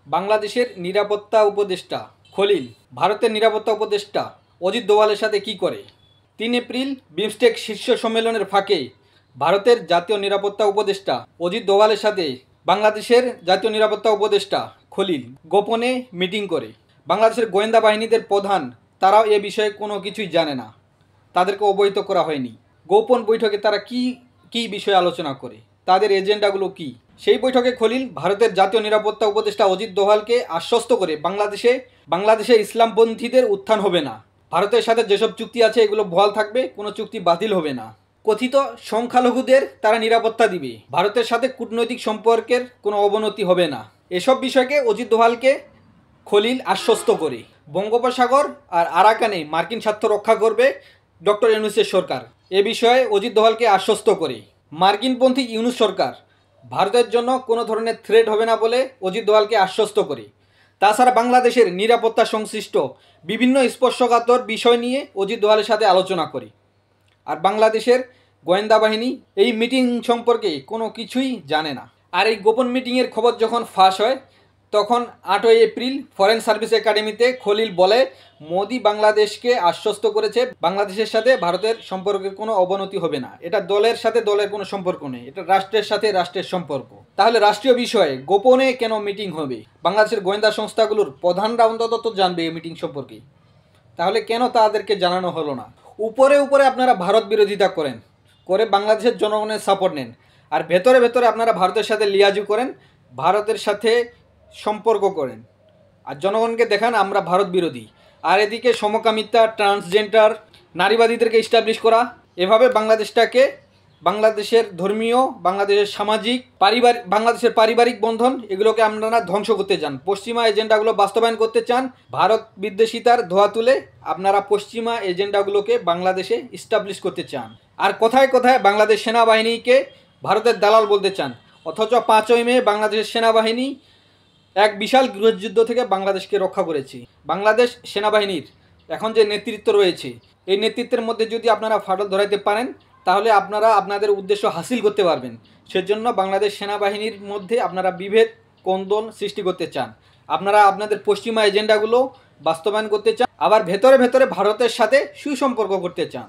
বাংলাদেশের নিরাপত্তা উপদেষ্টা খলিল ভারতের নিরাপত্তা উপদেষ্টা অজিত দোভালের সাথে কি করে? 3 এপ্রিল বিমস্টেক শীর্ষ সম্মেলনের ফাঁকে ভারতের জাতীয় নিরাপত্তা উপদেষ্টা অজিত দোভালের সাথে বাংলাদেশের জাতীয় নিরাপত্তা উপদেষ্টা খলিল গোপনে মিটিং করে। বাংলাদেশের গোয়েন্দা বাহিনীদের প্রধান তারাও এ বিষয়ে কোনো কিছুই জানে না, তাদেরকে অবহিত করা হয়নি। গোপন বৈঠকে তারা কি বিষয়ে আলোচনা করে, তাদের এজেন্ডাগুলো কি? সেই বৈঠকে খলিল ভারতের জাতীয় নিরাপত্তা উপদেষ্টা অজিত দোভালকে আশ্বস্ত করে বাংলাদেশে ইসলামপন্থীদের উত্থান হবে না, ভারতের সাথে যেসব চুক্তি আছে এগুলো বহাল থাকবে, কোনো চুক্তি বাতিল হবে না, কথিত সংখ্যালঘুদের তারা নিরাপত্তা দিবে, ভারতের সাথে কূটনৈতিক সম্পর্কের কোনো অবনতি হবে না। এসব বিষয়কে অজিত দোভালকে খলিল আশ্বস্ত করে। বঙ্গোপসাগর আর আরাকানে মার্কিন স্বার্থ রক্ষা করবে ডক্টর ইউনূসের সরকার, এ বিষয়ে অজিত দোভালকে আশ্বস্ত করে। মার্কিনপন্থী ইউনূস সরকার ভারতের জন্য কোনো ধরনের থ্রেট হবে না বলে অজিত দোভালকে আশ্বস্ত করে। তাছাড়া বাংলাদেশের নিরাপত্তা সংশ্লিষ্ট বিভিন্ন স্পর্শকাতর বিষয় নিয়ে অজিত দোভালের সাথে আলোচনা করে। আর বাংলাদেশের গোয়েন্দা বাহিনী এই মিটিং সম্পর্কে কোনো কিছুই জানে না। আর এই গোপন মিটিংয়ের খবর যখন ফাঁস হয় তখন 8 এপ্রিল ফরেন সার্ভিস একাডেমিতে খলিল বলে, মোদি বাংলাদেশকে আশ্বস্ত করেছে বাংলাদেশের সাথে ভারতের সম্পর্কের কোনো অবনতি হবে না। এটা দলের সাথে দলের কোনো সম্পর্ক নেই, এটা রাষ্ট্রের সাথে রাষ্ট্রের সম্পর্ক। তাহলে রাষ্ট্রীয় বিষয়ে গোপনে কেন মিটিং হবে? বাংলাদেশের গোয়েন্দা সংস্থাগুলোর প্রধানরা অন্তত তো জানবে এই মিটিং সম্পর্কে, তাহলে কেন তাদেরকে জানানো হলো না? উপরে আপনারা ভারত বিরোধিতা করে বাংলাদেশের জনগণের সাপোর্ট নেন, আর ভেতরে আপনারা ভারতের সাথে লিয়াজু করেন, ভারতের সাথে সম্পর্ক করেন, আর জনগণকে দেখান আমরা ভারত বিরোধী। আর এদিকে সমকামিতা, ট্রান্সজেন্ডার, নারীবাদীদেরকে এস্টাবলিশ করা, এভাবে বাংলাদেশের ধর্মীয়, বাংলাদেশের সামাজিক, বাংলাদেশের পারিবারিক বন্ধন এগুলোকে আপনারা ধ্বংস করতে চান, পশ্চিমা এজেন্ডাগুলো বাস্তবায়ন করতে চান। ভারত বিদ্বেষিতার ধোয়া তুলে আপনারা পশ্চিমা এজেন্ডাগুলোকে বাংলাদেশে এস্টাবলিশ করতে চান। আর কথায় বাংলাদেশ সেনাবাহিনীকে ভারতের দালাল বলতে চান, অথচ 5ই মে বাংলাদেশের সেনাবাহিনী এক বিশাল গৃহযুদ্ধ থেকে বাংলাদেশকে রক্ষা করেছে। বাংলাদেশ সেনাবাহিনীর এখন যে নেতৃত্ব রয়েছে, এই নেতৃত্বের মধ্যে যদি আপনারা ফাটল ধরাইতে পারেন তাহলে আপনারা আপনাদের উদ্দেশ্য হাসিল করতে পারবেন। সেজন্য বাংলাদেশ সেনাবাহিনীর মধ্যে আপনারা বিভেদ, কোন্দল সৃষ্টি করতে চান, আপনারা আপনাদের পশ্চিমা এজেন্ডাগুলো বাস্তবায়ন করতে চান, আবার ভেতরে ভারতের সাথে সুসম্পর্ক করতে চান।